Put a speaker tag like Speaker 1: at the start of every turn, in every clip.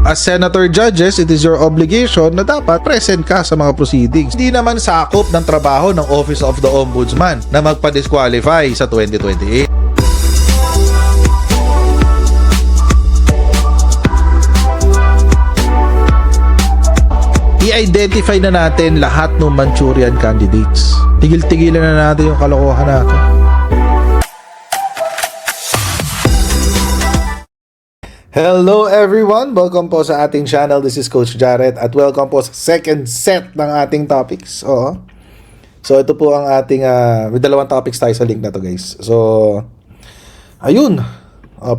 Speaker 1: As senator judges, it is your obligation na dapat present ka sa mga proceedings. Hindi naman sakop ng trabaho ng Office of the Ombudsman na magpa-disqualify sa 2028. I-identify na natin lahat ng Manchurian candidates. Tigil-tigilan na natin yung kalokohan natin. Hello everyone! Welcome po sa ating channel. This is Coach Jared at welcome po sa second set ng ating topics. Oo. So ito po ang ating may dalawang topics tayo sa link na to, guys. So ayun.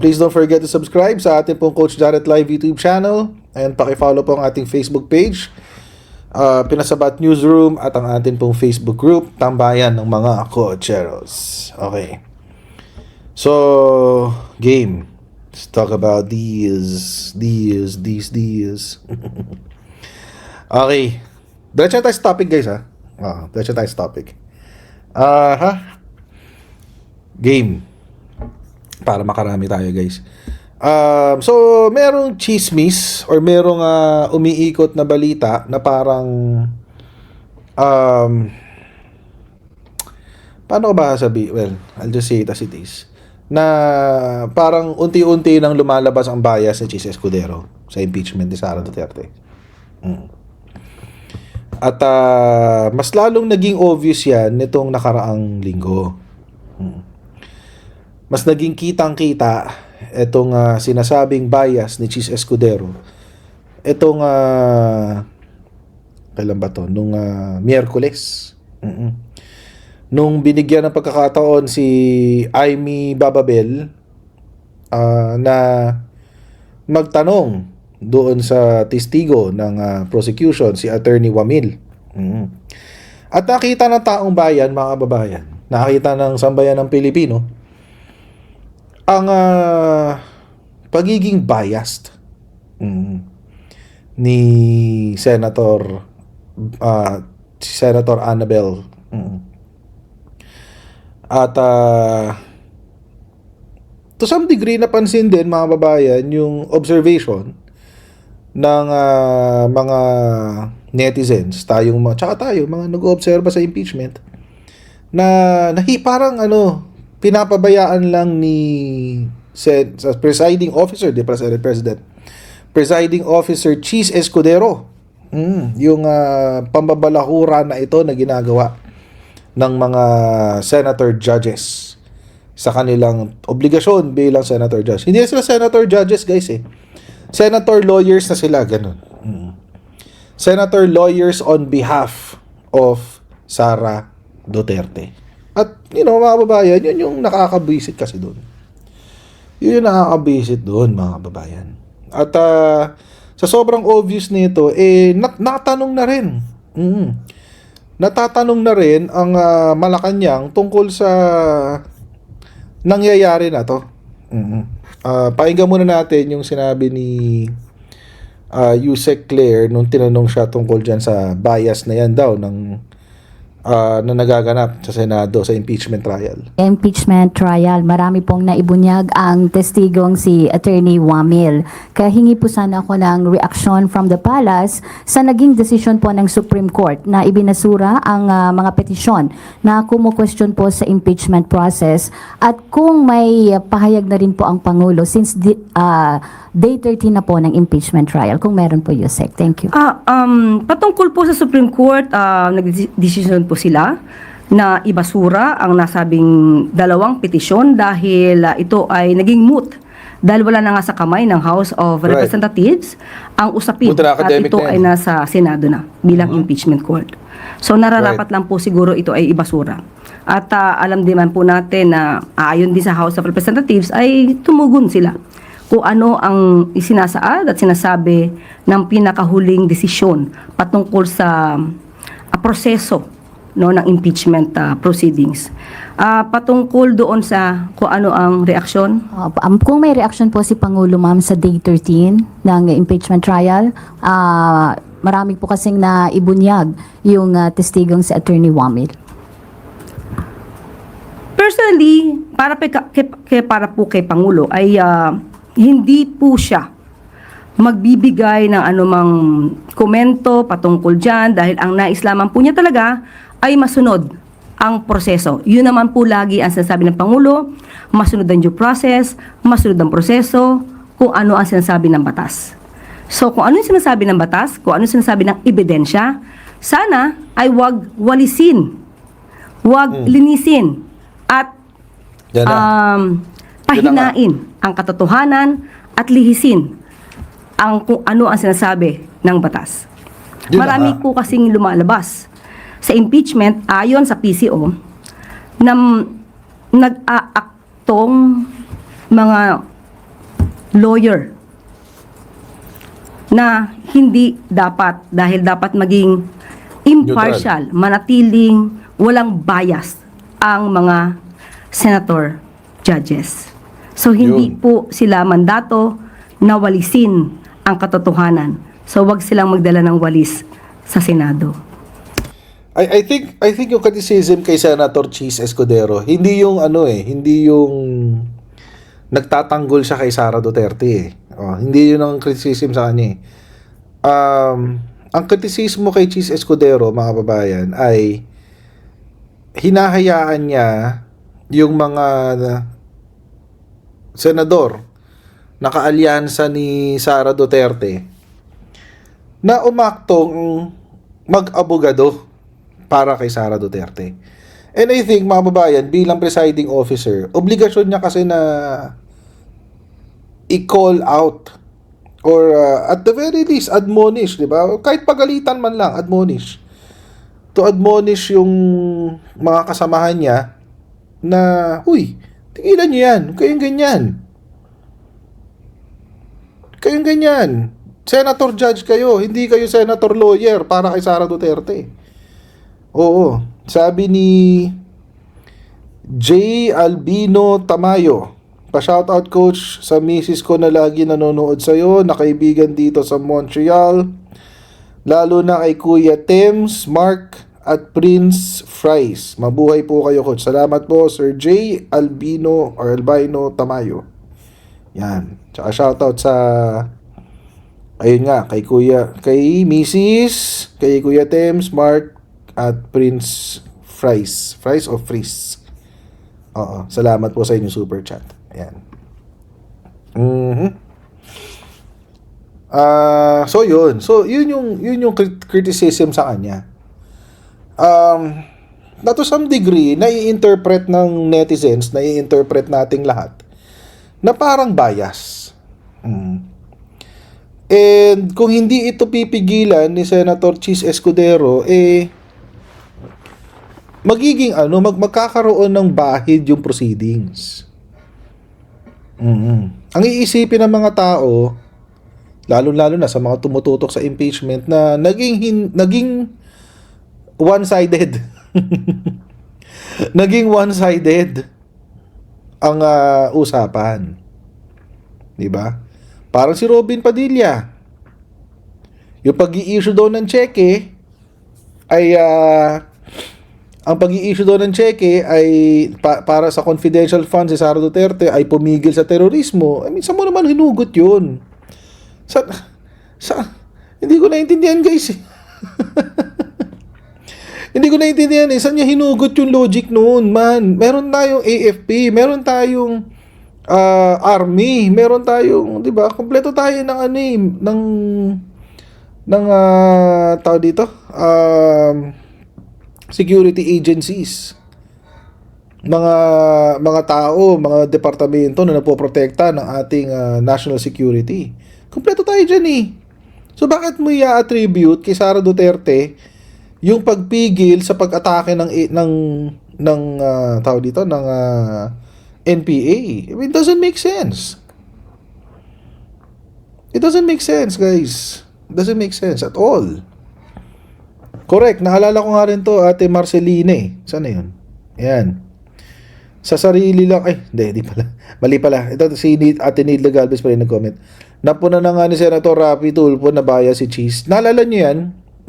Speaker 1: Please don't forget to subscribe sa ating pong Coach Jared Live YouTube channel and paki-follow po ang ating Facebook page, Pinasabat Newsroom, at ang ating pong Facebook group, Tambayan ng mga Coacheros. Okay. So, game. Let's talk about these. Okay. Diretso tayo sa topic, guys, ha? Diretso tayo sa topic. Game. Para makarami tayo, guys. So, merong chismis or merong umiikot na balita na parang paano ko ba sabi? Well, I'll just say it as it is. Na parang unti-unti nang lumalabas ang bias ni Chis Escudero sa impeachment ni Sara Duterte. At mas lalong naging obvious yan nitong nakaraang linggo. Mas naging kitang-kita itong sinasabing bias ni Chis Escudero. Itong kailan ba to? Nung Miyerkules. Nung binigyan ng pagkakataon si Amy Bababel na magtanong doon sa testigo ng prosecution, si Attorney Wamil. At nakita ng taong bayan, mga kababayan, nakita ng sambayan ng Pilipino ang pagiging biased ni Senator Annabel. At to some degree napansin din, mga babayan, yung observation ng mga netizens, tsaka tayo, mga nag-oobserba sa impeachment, na parang pinapabayaan lang ni presiding officer, presiding officer Chis Escudero, yung pambabalahura na ito na ginagawa ng mga senator judges sa kanilang obligasyon bilang senator judge. Hindi sila senator judges, guys, senator lawyers na sila, ganun. Senator lawyers on behalf of Sara Duterte. At, mga babayan, yun yung nakakabwisit kasi doon. Yun yung nakakabwisit doon, mga babayan. At sa sobrang obvious nito, natatanong na rin. Natatanong na rin ang Malacanang tungkol sa nangyayari na to. Pakinggan muna natin yung sinabi ni Yusek Claire nung tinanong siya tungkol dyan sa bias na yan daw na nagaganap sa Senado sa impeachment trial.
Speaker 2: Impeachment trial, marami pong naibunyag ang testigong si Attorney Wamil. Kaya hingi po sana ako ng reaction from the palace sa naging desisyon po ng Supreme Court na ibinasura ang mga petisyon na kumu-question po sa impeachment process, at kung may pahayag na rin po ang Pangulo since day 13 na po ng impeachment trial, kung meron po, Yusek. Thank you.
Speaker 3: Patungkol po sa Supreme Court, nag-decision po sila na ibasura ang nasabing dalawang petisyon dahil ito ay naging moot dahil wala na nga sa kamay ng House of Representatives ang usapin at ito ay nasa Senado na bilang impeachment court. So nararapat lang po siguro ito ay ibasura. At alam din man po natin na ayon din sa House of Representatives ay tumugon sila kung ano ang isinasaad at sinasabi ng pinakahuling desisyon patungkol sa proseso ng impeachment proceedings. Patungkol doon sa kung ano ang reaksyon?
Speaker 2: Kung may reaksyon po si Pangulo, ma'am, sa day 13 ng impeachment trial, marami po kasing naibunyag yung testigong si Attorney Wamil.
Speaker 3: Personally, para po kay Pangulo ay hindi po siya magbibigay ng anumang komento patungkol dyan dahil ang nais lamang po niya talaga ay masunod ang proseso. Yun naman po lagi ang sinasabi ng Pangulo, masunod ang due process, masunod ang proseso, kung ano ang sinasabi ng batas. So kung ano yung sinasabi ng batas, kung ano yung sinasabi ng ebidensya, sana ay wag walisin, wag linisin, at
Speaker 1: Yan na.
Speaker 3: pahinain ang katotohanan at lihisin ang kung ano ang sinasabi ng batas.
Speaker 1: Yun na
Speaker 3: Marami
Speaker 1: nga.
Speaker 3: po kasing lumalabas sa impeachment ayon sa PCO na nag-aaktong mga lawyer na hindi dapat dahil dapat maging impartial, manatiling walang bias ang mga senator judges. So hindi
Speaker 1: Yun.
Speaker 3: po sila mandato na walisin ang katotohanan. So wag silang magdala ng walis sa Senado.
Speaker 1: I think yung criticism kay Senator Cheese Escudero, hindi yung hindi yung nagtatanggol siya kay Sara Duterte eh. Hindi yun ang criticism sa kanya eh. Ang kritisismo kay Cheese Escudero, mga kababayan, ay hinahayaan niya yung mga senador na kaalyansa ni Sara Duterte na umaktong mag-abogado para kay Sara Duterte. And I think, mga kababayan, bilang presiding officer, obligasyon niya kasi na i-call out or at the very least, admonish, di ba? Kahit pagalitan man lang, admonish. To admonish yung mga kasamahan niya na, uy, tigilan niyo yan, kayong ganyan. Kayong ganyan. Senator judge kayo, hindi kayo senator lawyer para kay Sara Duterte. Oo. Sabi ni J. Albino Tamayo, pa-shoutout coach sa misis ko na lagi nanonood sa'yo, na kaibigan dito sa Montreal, lalo na kay Kuya Tems, Mark at Prince Fries. Mabuhay po kayo coach. Salamat po Sir J. Albino or Albino Tamayo. Yan. Tsaka shoutout sa ayun nga, kay Kuya, kay Mrs., kay Kuya Tems, Mark at Prince Fries. Fries o Fries? Oo. Salamat po sa inyong super chat. Ayan. So yun. So yun yung criticism sa kanya. Na to some degree, nai-interpret ng netizens, nai-interpret nating lahat na parang bias. And kung hindi ito pipigilan ni Senator Cheese Escudero, magiging magkakaroon ng bahid yung proceedings. Ang iisipin ng mga tao, lalo-lalo na sa mga tumututok sa impeachment, na naging one-sided. Naging one-sided ang usapan. 'Di ba? Parang si Robin Padilla. Yung pag-i-issue daw ng cheque ay ang pag-i-issue daw ng cheque ay para sa confidential funds si Sara Duterte ay pumigil sa terorismo. I mean, saan mo naman hinugot 'yun? Hindi ko naintindihan, guys. Hindi ko naintindihan saan niya hinugot yung logic noon, man. Meron tayong AFP, meron tayong army, meron tayong, 'di ba? Kompleto tayo ng tao dito, security agencies. Mga tao, mga departamento na nagpoprotekta ng ating national security. Kompleto tayo diyan eh. So bakit mo i-attribute kay Sara Duterte yung pagpigil sa pag-atake ng tao dito ng NPA? I mean, it doesn't make sense. It doesn't make sense, guys. It doesn't make sense at all. Correct. Naalala ko nga rin to, Ate Marceline. Sana yun? Ayan. Sa sarili lang, hindi pala. Mali pala. Ito si Ate Nilda Galvez pa rin nag-comment. Napuna na nga ni Senator Rapi Tulfo na bias si Cheese. Naalala nyo yan?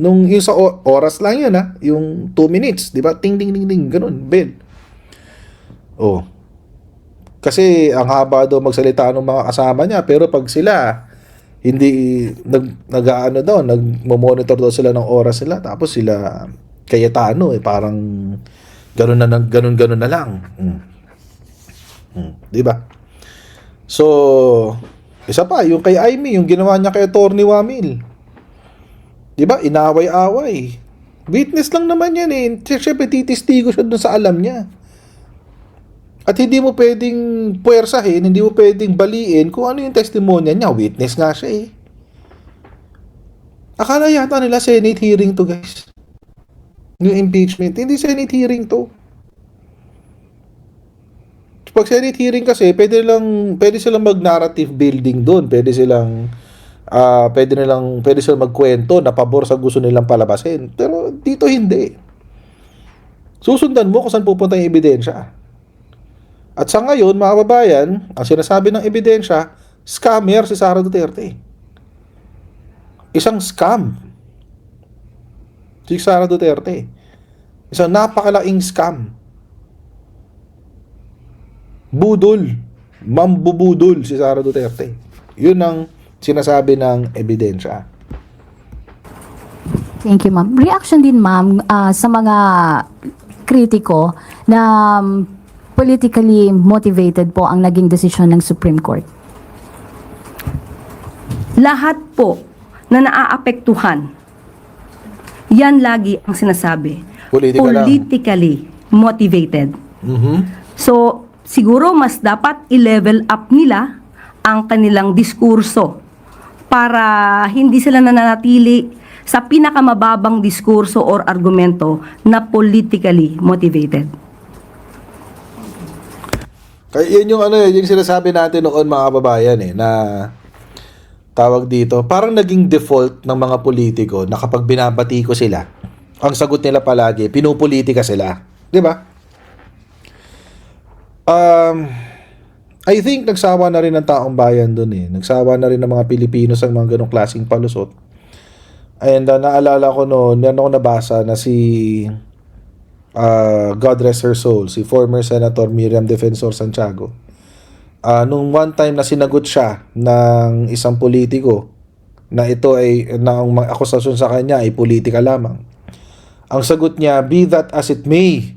Speaker 1: Yung sa oras lang yun, yung 2 minutes. Di ba? Ting, ting, ting, ting. Ganun. Bell. Oh. Kasi ang haba daw magsalita ng mga kasama niya. Pero pag sila hindi nag-aano daw, nagmo-monitor daw sila ng oras nila, tapos sila Cayetano parang ganun na lang. Di ba? So, isa pa, yung kay Amy, yung ginawa niya kay Atty. Wamil. Di ba? Inaway-away. Witness lang naman yan eh. Siyempre, titistigo siya dun sa alam niya. At hindi mo pwedeng puwersahin, hindi mo pwedeng baliin kung ano yung testimonya niya. Witness nga siya eh. Akala yata nila Senate hearing to, guys. Yung impeachment. Hindi Senate hearing to. Pag Senate hearing kasi, pwede silang mag-narrative building doon. Pwede silang magkwento na pabor sa gusto nilang palabasin. Pero dito hindi. Susundan mo kung saan pupunta yung ebidensya. At sa ngayon, mga kababayan, ang sinasabi ng ebidensya, scammer si Sara Duterte. Isang scam. Si Sara Duterte. Isang napakalaking scam. Budol. Mambubudol si Sara Duterte. Yun ang sinasabi ng ebidensya.
Speaker 2: Thank you, ma'am. Reaction din, ma'am, sa mga kritiko na politically motivated po ang naging desisyon ng Supreme Court.
Speaker 3: Lahat po na naaapektuhan, yan lagi ang sinasabi. Politically motivated. So, siguro mas dapat i-level up nila ang kanilang diskurso para hindi sila nananatili sa pinakamababang diskurso or argumento na politically motivated.
Speaker 1: Kaya yun yung sinasabi natin noon, mga kababayan na tawag dito, parang naging default ng mga politiko na kapag binabati ko sila, ang sagot nila palagi, pinupolitika sila. Di ba? I think nagsawa na rin ng taong bayan doon Nagsawa na rin ng mga Pilipino sa mga ganong klaseng palusot. And naalala ko noon, yan ako nabasa na si God rest her soul, si former Senator Miriam Defensor Santiago. Nung one time na sinagot siya ng isang politiko na ito ay, na ang mga akusasyon sa kanya ay politika lamang. Ang sagot niya, "Be that as it may,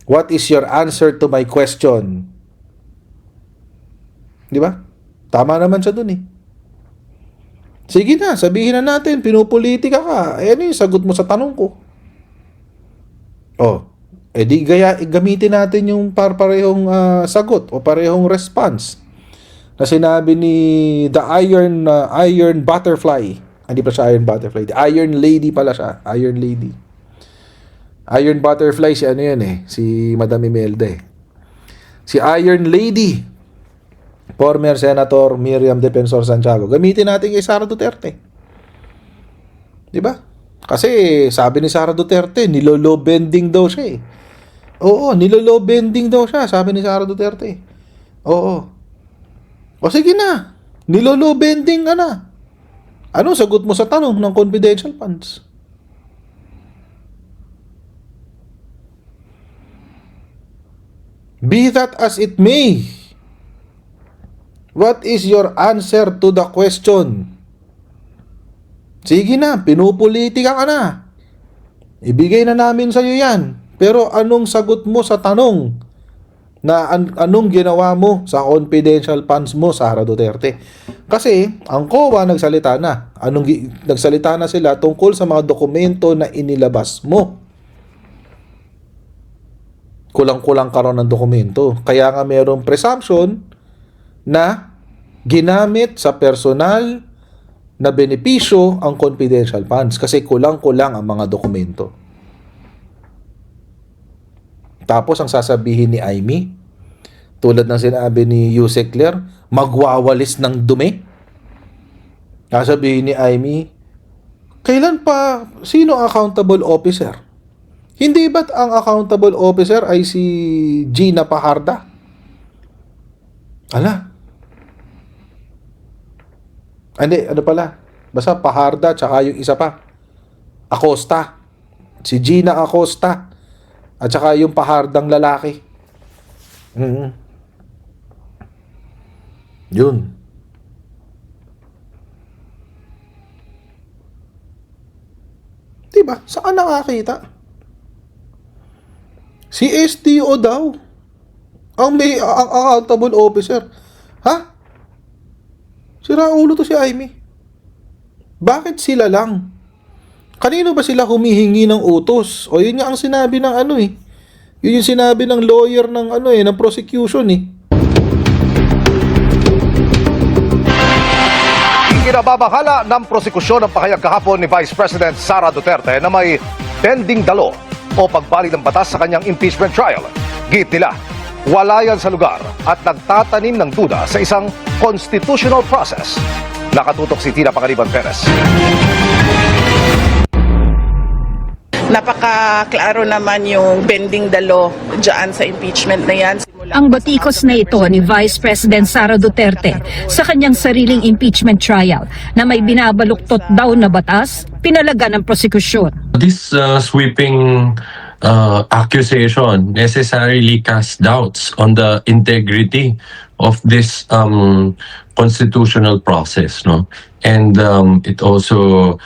Speaker 1: what is your answer to my question?" Di ba? Tama naman siya dun Sige na, sabihin na natin, pinupolitika ka. Ano yung sagot mo sa tanong ko? Di gamitin natin yung parehong sagot o parehong response na sinabi ni the Iron Butterfly. Hindi pa siya Iron Butterfly. The Iron Lady pala siya. Iron Lady. Iron Butterfly si ano yan si Madam Imelda Si Iron Lady, former Senator Miriam Defensor Santiago. Gamitin natin kay Sara Duterte. Di ba? Kasi sabi ni Sara Duterte, nilolow bending daw siya Oo, nilolow bending daw siya, sabi ni Sara Duterte. Oo. O sige na, nilolow bending ka na. Anong sagot mo sa tanong ng confidential funds? Be that as it may, what is your answer to the question? Sige na, pinupolitika ka na. Ibigay na namin sa iyo yan. Pero anong sagot mo sa tanong na anong ginawa mo sa confidential funds mo, Sara Duterte? Kasi ang COA nagsalita na. Nagsalita na sila tungkol sa mga dokumento na inilabas mo. Kulang-kulang ka ron ng dokumento. Kaya nga mayroong presumption na ginamit sa personal na benepisyo ang confidential funds kasi kulang-kulang ang mga dokumento. Tapos ang sasabihin ni Amy, tulad ng sinabi ni Yusek Claire, magwawalis ng dumi. Sasabihin ni Amy, kailan pa, sino accountable officer? Hindi ba't ang accountable officer ay si Gina Paharda? Hindi, ano pala? Basta Paharda, tsaka yung isa pa. Acosta. Si Gina Acosta. At tsaka yung Pahardang lalaki. Yun. Diba? Saan nakakita? Si STO daw ang accountable officer. Ha? Sira ulo to si Amy. Bakit sila lang? Kanino ba sila humihingi ng utos? O yun nga ang sinabi ng ano eh. Yun yung sinabi ng lawyer ng ano eh, ng prosecution eh.
Speaker 4: Ikinababahala ng prosekusyon ang pahayag kahapon ni Vice President Sara Duterte na may pending dalo o pagbalik ng batas sa kanyang impeachment trial. Git nila, wala yan sa lugar at nagtatanim ng duda sa isang constitutional process. Nakatutok si Tina Pangaliban Perez.
Speaker 5: Napaka-klaro naman yung pending dalo dyan sa impeachment na yan.
Speaker 6: Ang batikos na ito ni Vice President Sara Duterte sa kanyang sariling impeachment trial na may binabaluktot daw na batas, pinalaga ng prosekusyon.
Speaker 7: This sweeping accusation necessarily casts doubts on the integrity of this constitutional process, no? And it also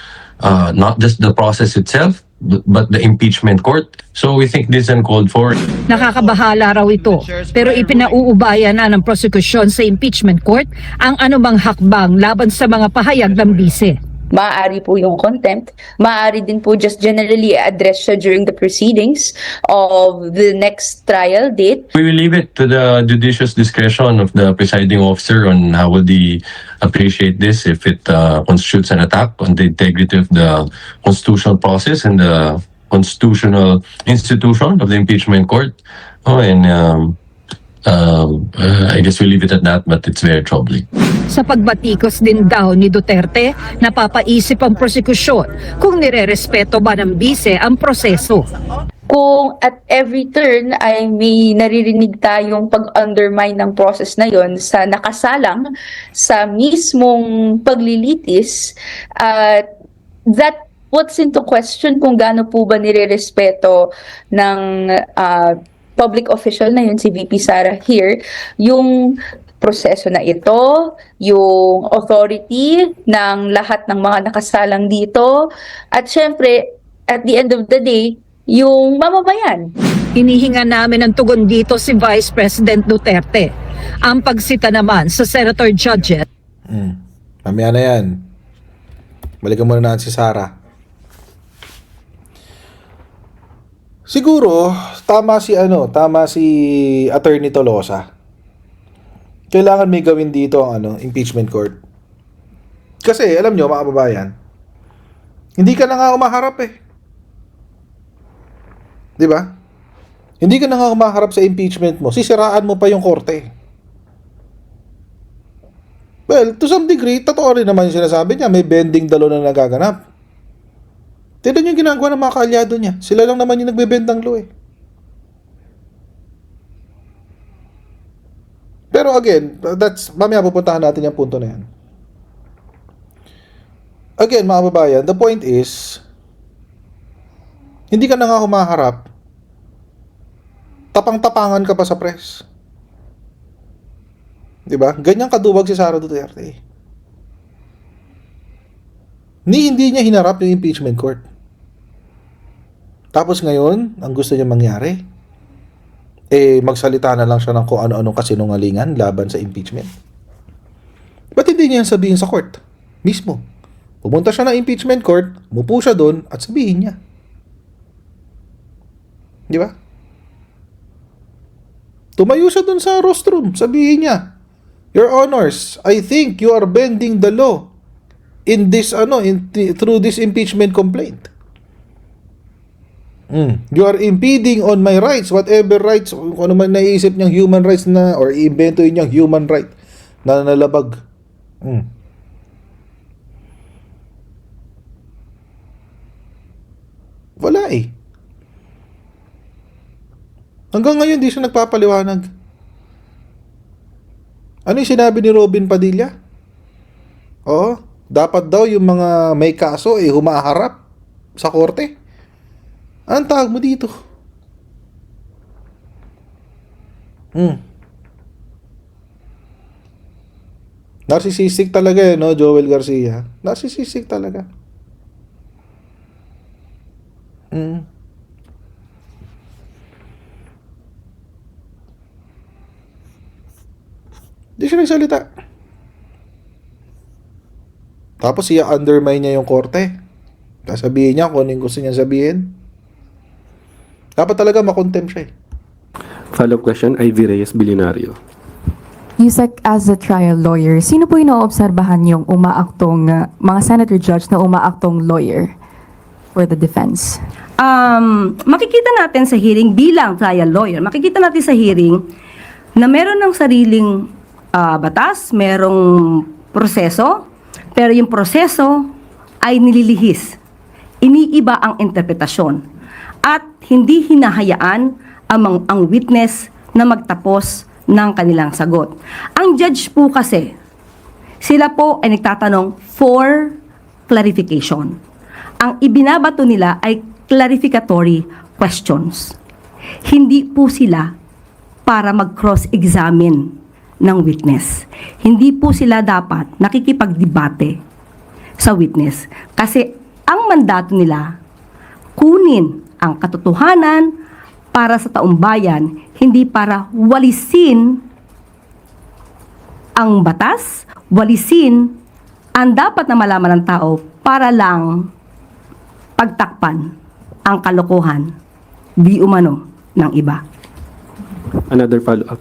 Speaker 7: not just the process itself, but the impeachment court. So we think this is uncalled for.
Speaker 6: Nakakabahala raw ito, pero ipinauubaya na ng prosekusyon sa impeachment court ang anumang hakbang laban sa mga pahayag ng bise.
Speaker 8: Maaari po yung contempt, maaari din po just generally address siya during the proceedings of the next trial date.
Speaker 7: We will leave it to the judicious discretion of the presiding officer on how would he appreciate this, if it constitutes an attack on the integrity of the constitutional process and the constitutional institution of the impeachment court. I guess we leave it at that, but it's very troubling.
Speaker 6: Sa pagbatikos din daw ni Duterte, napapaisip ang prosekusyon kung nirerespeto ba ng bise ang proseso.
Speaker 8: Kung at every turn ay may naririnig tayong pag-undermine ng process na yon sa nakasalang sa mismong paglilitis, that puts into question kung gaano po ba nirerespeto ng public official na yun, si VP Sara here, yung proseso na ito, yung authority ng lahat ng mga nakasalang dito, at syempre, at the end of the day, yung mamamayan.
Speaker 6: Hinihinga namin ng tugon dito si Vice President Duterte. Ang pagsita naman sa Senator Judges.
Speaker 1: Mamaya na yan. Balikan muna natin si Sara. Siguro, tama si Attorney Tolosa. Kailangan may gawin dito ang impeachment court. Kasi, alam nyo, mga kababayan, hindi ka na nga umaharap eh. Di ba? Hindi ka na nga umaharap sa impeachment mo. Sisiraan mo pa yung korte. Well, to some degree, totoo rin naman yung sinasabi niya. May bending dalo na nagaganap. Tignan yung ginagawa ng mga kaalyado niya. Sila lang naman yung nagbebendang law eh. Pero again, mamaya pupuntahan natin yung punto na yan. Again, mga kababayan, the point is, hindi ka na nga humaharap, tapang-tapangan ka pa sa press. Diba? Ganyan kaduwag si Sara Duterte. Hindi niya hinarap yung impeachment court. Tapos ngayon, ang gusto niya mangyari, magsalita na lang siya ng kung ano-anong kasinungalingan laban sa impeachment. Ba't hindi niya sabihin sa court? Mismo. Pumunta siya ng impeachment court, mupo siya doon at sabihin niya. Di ba? Tumayo siya doon sa rostrum, sabihin niya, Your Honors, I think you are bending the law in this through this impeachment complaint. You are impeding on my rights, whatever rights, kung ano man naiisip niyang human rights na, or i-invento niyang human right na nalabag. Wala eh. Hanggang ngayon, di siya nagpapaliwanag. Ano yung sinabi ni Robin Padilla? Dapat daw yung mga may kaso humaharap sa korte. Anong tawag mo dito? Narcissistic talaga no, Joel Garcia? Narcissistic talaga. Di siya nagsalita. Tapos i-undermine niya yung korte. Sasabihin niya kung ano yung gusto niya sabihin. Dapat talaga makontempt siya eh.
Speaker 9: Follow-up question, Ivy Reyes, Bilyonario.
Speaker 10: Yusek, as a trial lawyer, sino po yung naobserbahan yung umaaktong, mga senator judge na umaaktong lawyer for the defense?
Speaker 3: Makikita natin sa hearing bilang trial lawyer, makikita natin sa hearing na meron ng sariling batas, merong proseso, pero yung proseso ay nililihis. Iniiba ang interpretasyon at hindi hinahayaan ang witness na magtapos ng kanilang sagot. Ang judge po kasi, sila po ay nagtatanong for clarification. Ang ibinabato nila ay clarificatory questions. Hindi po sila para mag-cross-examine ng witness. Hindi po sila dapat nakikipagdebate sa witness. Kasi ang mandato nila, kunin ang katotohanan para sa taong bayan, hindi para walisin ang batas, walisin ang dapat na malaman ng tao para lang pagtakpan ang kalokohan di umano ng iba.
Speaker 9: Another follow-up.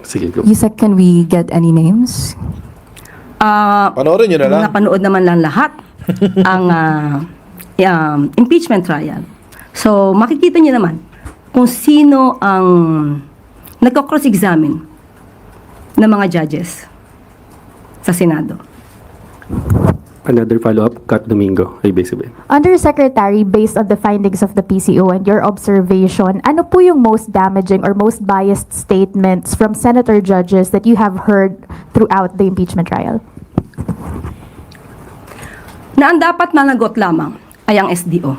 Speaker 9: Sige, go.
Speaker 10: Yusek, can we get any names?
Speaker 1: Panoorin nyo na lang.
Speaker 3: Napanood naman lang lahat ang impeachment trial. So, makikita niyo naman kung sino ang nagko-cross-examine ng mga judges sa Senado.
Speaker 9: Another follow-up, Kat Domingo, ABS-CBN.
Speaker 2: Undersecretary, based on the findings of the PCO and your observation, ano po yung most damaging or most biased statements from senator judges that you have heard throughout the impeachment trial?
Speaker 3: Na ang dapat managot lamang ay ang SDO.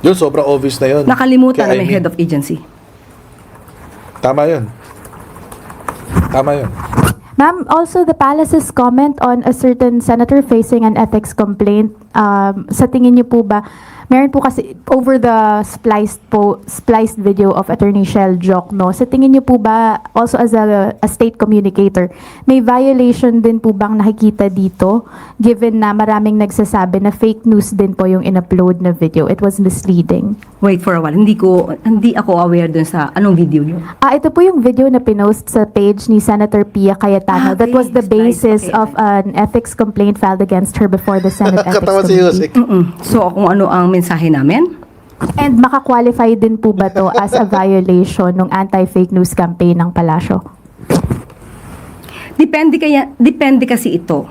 Speaker 1: Yun, sobrang obvious na yun.
Speaker 3: Nakalimutan na
Speaker 1: Kay
Speaker 3: may
Speaker 1: Amy.
Speaker 3: head of agency.
Speaker 1: Tama yun. Tama yun.
Speaker 2: Ma'am, also the palace's comment on a certain senator facing an ethics complaint, sa tingin niyo po ba, meron po kasi over the spliced video of Attorney Shell Jokno, sa tingin niyo po ba, also as a state communicator, may violation din po bang nakikita dito, given na maraming nagsasabi na fake news din po yung in-upload na video, it was misleading?
Speaker 3: Wait for a while. Hindi ako aware dun sa anong video yun.
Speaker 2: Ito po yung video na pinost sa page ni Senator Pia Cayetano. That was the basis of an ethics complaint filed against her before the Senate Ethics
Speaker 1: Katawa si
Speaker 2: Committee.
Speaker 1: Yusek.
Speaker 3: So, kung ano ang mensahe namin?
Speaker 2: And makakwalify din po ba to as a violation ng anti-fake news campaign ng Palasyo?
Speaker 3: Depende kasi ito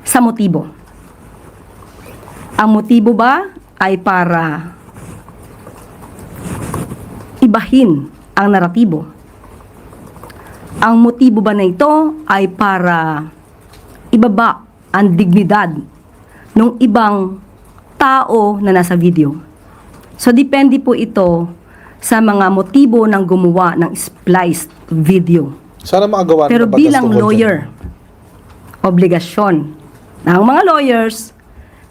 Speaker 3: sa motibo. Ang motibo ba ay para ibahin ang naratibo? Ang motibo ba na ito ay para ibaba ang dignidad ng ibang tao na nasa video? So, depende po ito sa mga motibo ng gumawa ng spliced video.
Speaker 1: Sana makagawa ng
Speaker 3: Pero
Speaker 1: batas
Speaker 3: bilang
Speaker 1: tungkol
Speaker 3: lawyer, obligasyon ng mga lawyers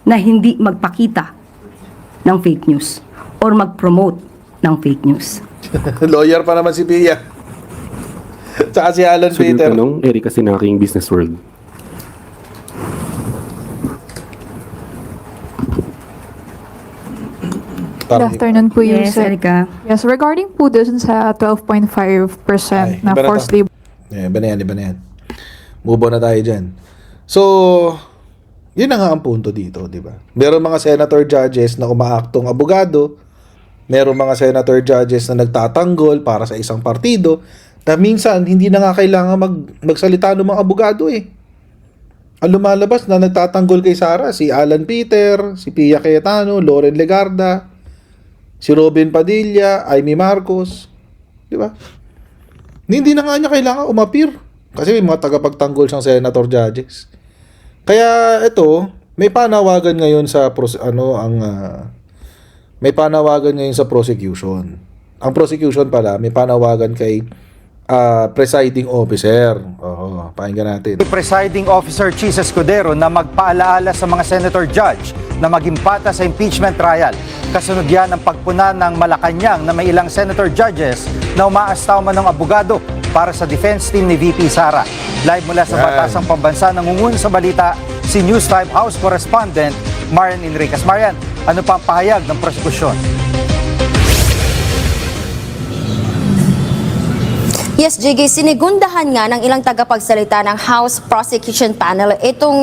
Speaker 3: na hindi magpakita ng fake news or mag-promote ng fake news.
Speaker 1: dyan. Lawyer pa naman si Pia. Tsaka si Alan
Speaker 9: So yung
Speaker 1: Peter.
Speaker 9: tanong, Erika Sinaking, Business World.
Speaker 11: Good afternoon po,
Speaker 3: Yes,
Speaker 11: Yusek.
Speaker 3: Erika.
Speaker 11: Yes, regarding po dun sa 12.5% na
Speaker 1: iba na
Speaker 11: forced
Speaker 1: to.
Speaker 11: labor.
Speaker 1: Iba na yan, iba na yan. Move on na tayo dyan. So, yun na nga ang punto dito, di ba? Meron mga senator judges na umaaktong abogado, meron mga senator judges na nagtatanggol para sa isang partido, na minsan hindi na nga kailangan magsalita ng mga abogado eh. Ang lumalabas na nagtatanggol kay Sara, si Alan Peter, si Pia Cayetano, Loren Legarda, si Robin Padilla, Amy Marcos, di ba? Hindi na nga niya kailangan umapir kasi may mga tagapagtanggol siyang senator judges. Kaya ito, may panawagan ngayon sa may panawagan ngayon sa prosecution. Ang prosecution pala may panawagan kay presiding officer. Oo, pakinggan natin.
Speaker 12: Presiding Officer Chis Escudero na magpaalaala sa mga senator judge na maging pata sa impeachment trial. Kasunod yan ang pagpuna ng Malacanang na may ilang senator judges na umaastaw man ng abogado para sa defense team ni VP Sara. Live mula sa Batasang Pambansa, nangungun sa balita si News 5 House Correspondent Marian Enriquez. Marian, ano pa ang pahayag ng prosekusyon?
Speaker 13: Yes, JG, sinigundahan nga ng ilang tagapagsalita ng House Prosecution Panel itong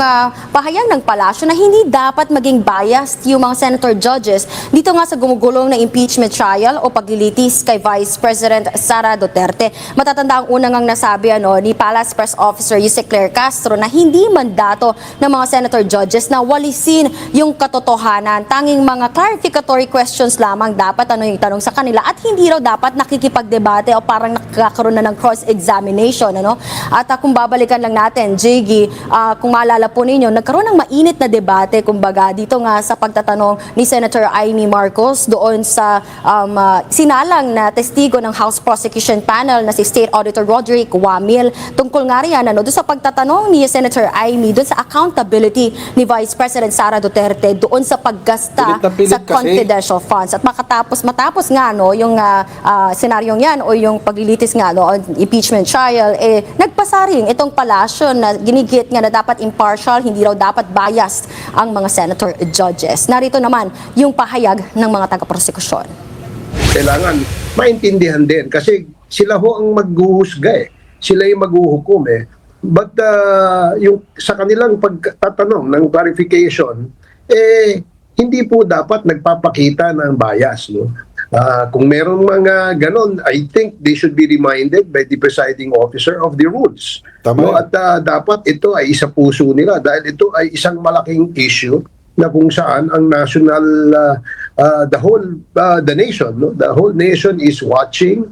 Speaker 13: pahayag ng palasyo na hindi dapat maging biased yung mga senator judges dito nga sa gumugulong na impeachment trial o paglilitis kay Vice President Sara Duterte. Matatanda ang unang nasabi ni Palace Press Officer Yusek Claire Castro na hindi mandato ng mga senator judges na walisin yung katotohanan. Tanging mga clarificatory questions lamang dapat yung tanong sa kanila at hindi raw dapat nakikipagdebate o parang nakakaroon na ng cross-examination. At kung babalikan lang natin, Jiggy, kung maalala po ninyo, nagkaroon ng mainit na debate, kumbaga, dito nga sa pagtatanong ni Senator Amy Marcos doon sa sinalang na testigo ng House Prosecution Panel na si State Auditor Roderick Wamil. Tungkol nga riyan, doon sa pagtatanong ni Senator Amy, doon sa accountability ni Vice President Sara Duterte doon sa paggasta sa confidential funds. At matapos nga, yung senaryong yan o yung paglilitis nga, impeachment trial, nagpasaring itong palasyo na ginigit nga na dapat impartial, hindi raw dapat biased ang mga senator judges. Narito naman yung pahayag ng mga taga-prosekusyon.
Speaker 14: Kailangan maintindihan din kasi sila ho ang maghuhusga Sila yung maghuhukom But yung sa kanilang pagtatanong ng clarification, hindi po dapat nagpapakita ng bias, kung merong mga ganon, I think they should be reminded by the presiding officer of the rules. At dapat ito ay isa puso nila dahil ito ay isang malaking issue na kung saan ang national, the nation is watching.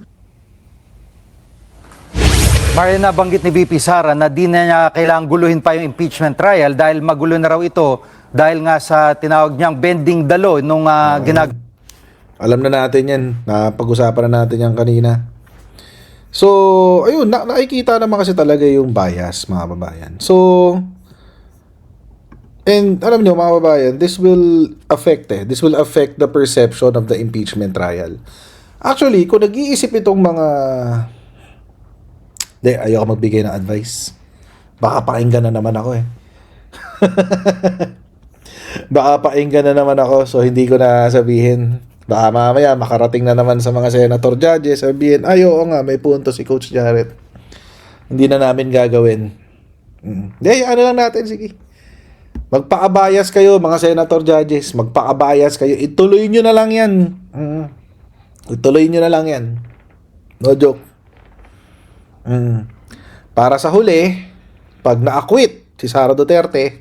Speaker 12: Marian, nabanggit ni VP Sara na di na niya kailangang guluhin pa yung impeachment trial dahil magulo na raw ito dahil nga sa tinawag niyang bending the law nung
Speaker 1: Alam na natin yan. Napag-usapan na natin yan kanina. So, ayun, nakikita naman kasi talaga yung bias, mga babayan. So, and alam nyo, mga babayan, this will affect the perception of the impeachment trial. Actually, kung nag-iisip itong mga... ayoko magbigay ng advice. Baka pakinggan na naman ako Baka pakinggan na naman ako, so hindi ko na sabihin. Baka mamaya makarating na naman sa mga senator judges, sabihin, oo nga, may punto si Coach Jarrett. Hindi na namin gagawin. Ano lang natin, sige. Magpaka-bias kayo, mga senator judges. Magpaka-bias kayo. Ituloy nyo na lang yan. Ituloy nyo na lang yan. No joke. Para sa huli, pag na-acquit si Sara Duterte,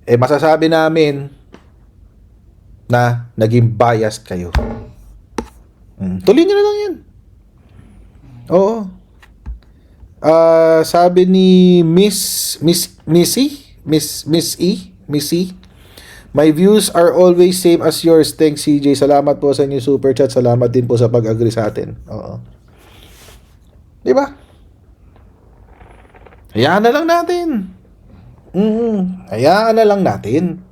Speaker 1: masasabi namin na naging biased kayo. Tuloy nyo na lang yan. Oo. Sabi ni Miss E, my views are always same as yours. Thanks, CJ. Salamat po sa inyo super chat. Salamat din po sa pag-agree sa atin. Oo. Diba? Hayaan na lang natin. Hayaan na lang natin.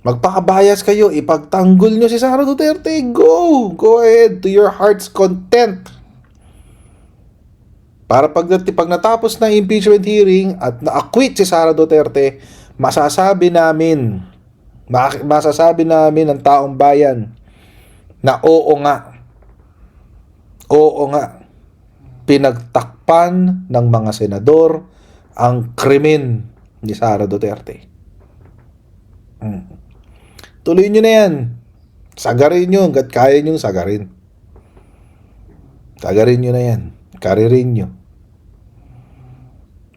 Speaker 1: Magpaka-bias kayo, ipagtanggol nyo si Sara Duterte. Go ahead to your heart's content. Para pag natapos na impeachment hearing at na-acquit si Sara Duterte, masasabi namin ng taong bayan na oo nga, pinagtakpan ng mga senador ang krimen ni Sara Duterte. Tuloy nyo na yan. Sagarin nyo hanggat kaya nyo sagarin. Sagarin nyo na yan. Karirin nyo.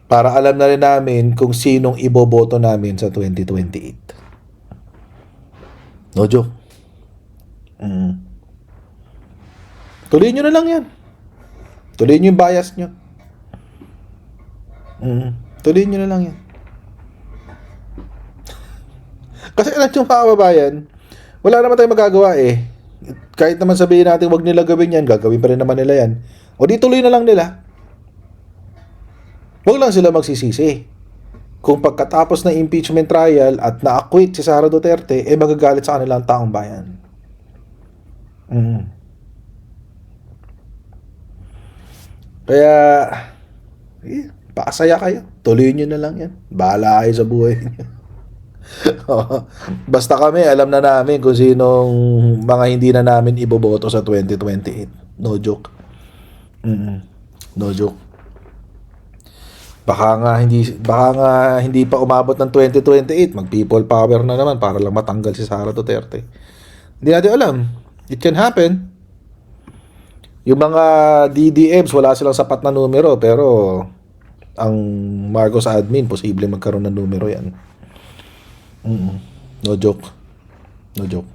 Speaker 1: Para alam na rin namin kung sinong iboboto namin sa 2028. No joke. Tuloy nyo na lang yan. Tuloy nyo yung bias nyo. Tuloy nyo na lang yan. Kasi alam nyo, mga kababayan, wala naman tayong magagawa Kahit naman sabihin natin wag nila gawin yan, gagawin pa rin naman nila yan. O di tuloy na lang nila. Huwag lang sila magsisisi. Kung pagkatapos ng impeachment trial at na-acquit si Sara Duterte, magagalit sa kanila ang taong bayan. Kaya, pakasaya kayo. Tuloy nyo na lang yan. Bahala kayo sa buhay nyo. Basta kami, alam na namin kung sinong mga hindi na namin iboboto sa 2028. No joke. No joke. Baka nga hindi pa umabot ng 2028, mag people power na naman para lang matanggal si Sara Duterte. Hindi natin alam. It can happen. Yung mga DDMs, wala silang sapat na numero, pero ang Marcos admin, posible magkaroon ng numero yan. No joke. No joke.